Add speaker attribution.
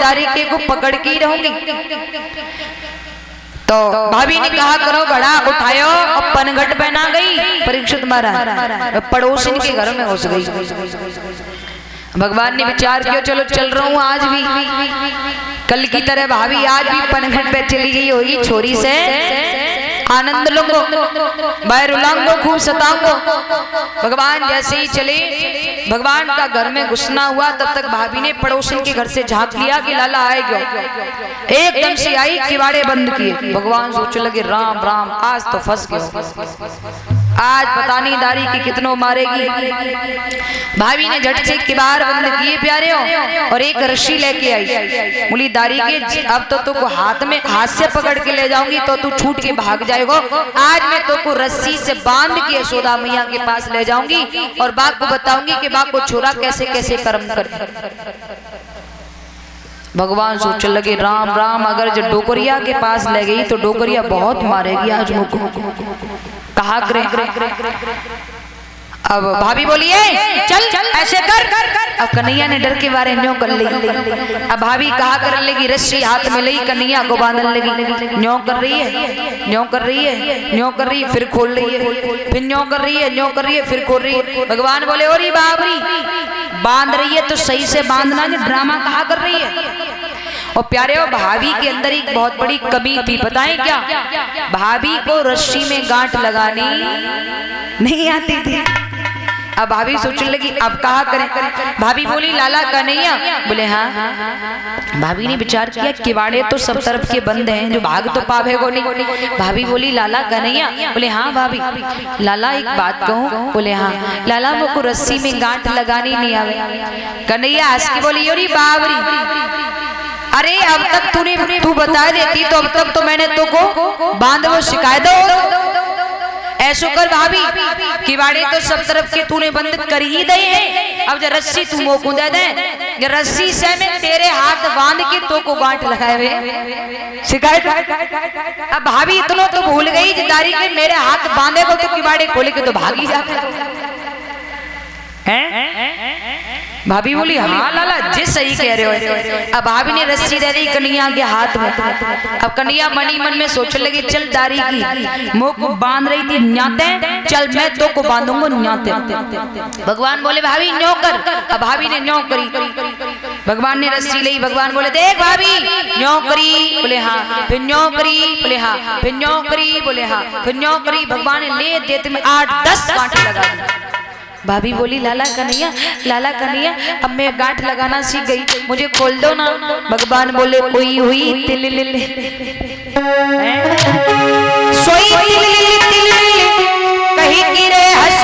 Speaker 1: दारी के को पकड़ के रहूंगी। तो भाभी ने कहा करो घड़ा उठायो, अब पनघट पहना गई। परीक्षित महाराज पड़ोसी के घर में घुस गई। भगवान ने विचार किया चलो चल रहा हूँ आज भी, कल की तरह भाभी आज भी पनघट पे चली गई होगी, छोरी से आनंद लूंगो, बैर उलांगो, खूब सताऊंगो। भगवान जैसे ही चले, भगवान का घर में घुसना हुआ तब तक भाभी ने पड़ोसन के घर से झांक लिया कि लाला आएगा। एकदम से आई, किवाड़े बंद किए। भगवान सोचने लगे राम राम आज तो फंस गया, आज पता नहीं दारी की कितनों मारेगी। भाभी ने झट से किवाड़ बंद किए प्यारे हो, और एक रस्सी लेके आई। बोली दारी के अब तो तुमको हाथ से पकड़ के ले जाऊंगी तो तू छूट के भाग जाएगा। आज मैं तुमको रस्सी से बांध के यशोदा मैया के पास ले जाऊंगी और बाप को बताऊंगी कि बाप को छोरा कैसे कैसे कर्म करे। भगवान सोचने लगे राम राम अगर जो डोकरिया के पास ले गई तो डोकरिया बहुत मारेगी आज मुझको, कहा करे। अब भाभी बोलिए चल चल ऐसे कर। अब कन्हैया ने डर के बारे न्यों कर ली। अब भाभी कहा कर लेगी, रस्सी हाथ में ली, कन्हैया को बांधने लगी। न्यों कर रही है, न्यों कर रही है, न्यों कर रही है, फिर खोल रही है, फिर न्यों कर रही है, न्यों कर रही है, फिर खोल रही है। भगवान बोले ओरी बाबरी बांध रही है तो सही से बांधना, ड्रामा कहा कर रही है। और प्यारे हो भाभी के अंदर एक बहुत बड़ी कमी थी, बताएं क्या? भाभी को रस्सी में गांठ लगानी नहीं आती थी। अब भाभी सोचने लगी अब कहा करें। भाभी बोली लाला कन्हैया, बोले हाँ। भाभी ने विचार किया किवाड़े तो सब तरफ के बंद हैं, जो भाग तो पावे को नहीं। भाभी बोली लाला कन्हैया, बोले हाँ भाभी। लाला एक बात कहूँ, बोले हाँ। लाला मुझको रस्सी में गांठ लगानी नहीं आवे। कन्हैया हंस के बोली योरी बाबरी, अरे अब तक तू बता देती तो अब तक तो मैंने तुमको बांध वो शिकायत दो। ऐसो कर भाभी, किवाड़े तो सब तरफ के तूने बंद कर ही दे हैं, अब जब रस्सी तू मोको दे दे, रस्सी से मैं तेरे हाथ बांध के तो को गांठ लगाए हुए शिकायत। अब भाभी इतना तो भूल गई दारी के मेरे हाथ बांधे को तो किवाड़े खोले के तो भागी जाते हैं। भाभी बोली हाँ लाला जिस सही कह रहे हो। अब भाभी ने रस्सी दे दी कन्हैया के हाथ में। अब कन्हैया मनी मन में सोचने लगी चल दारी की मुंह को बांध रही थी न्याते, चल मैं तो को बांधूंगा न्याते। भगवान बोले भाभी न्यों कर। अब भाभी ने न्यों करी। भगवान ने रस्सी ली। भगवान बोले देख भाभी न्यों करी, बोले हाँ। फिर न्यों करी, बोले हाँ। फिर न्यों करी, बोले हाँ। फिर न्यों करी। भगवान ने ले देते में 8-10 गांठें लगा दी। भाभी बोली लाला कन्हैया, लाला कन्हैया अब मैं गांठ लगाना सीख गई, मुझे खोल दो ना। भगवान बोले हुई हुई तिल लिल सोई तिल लिल कहीं की रे हंस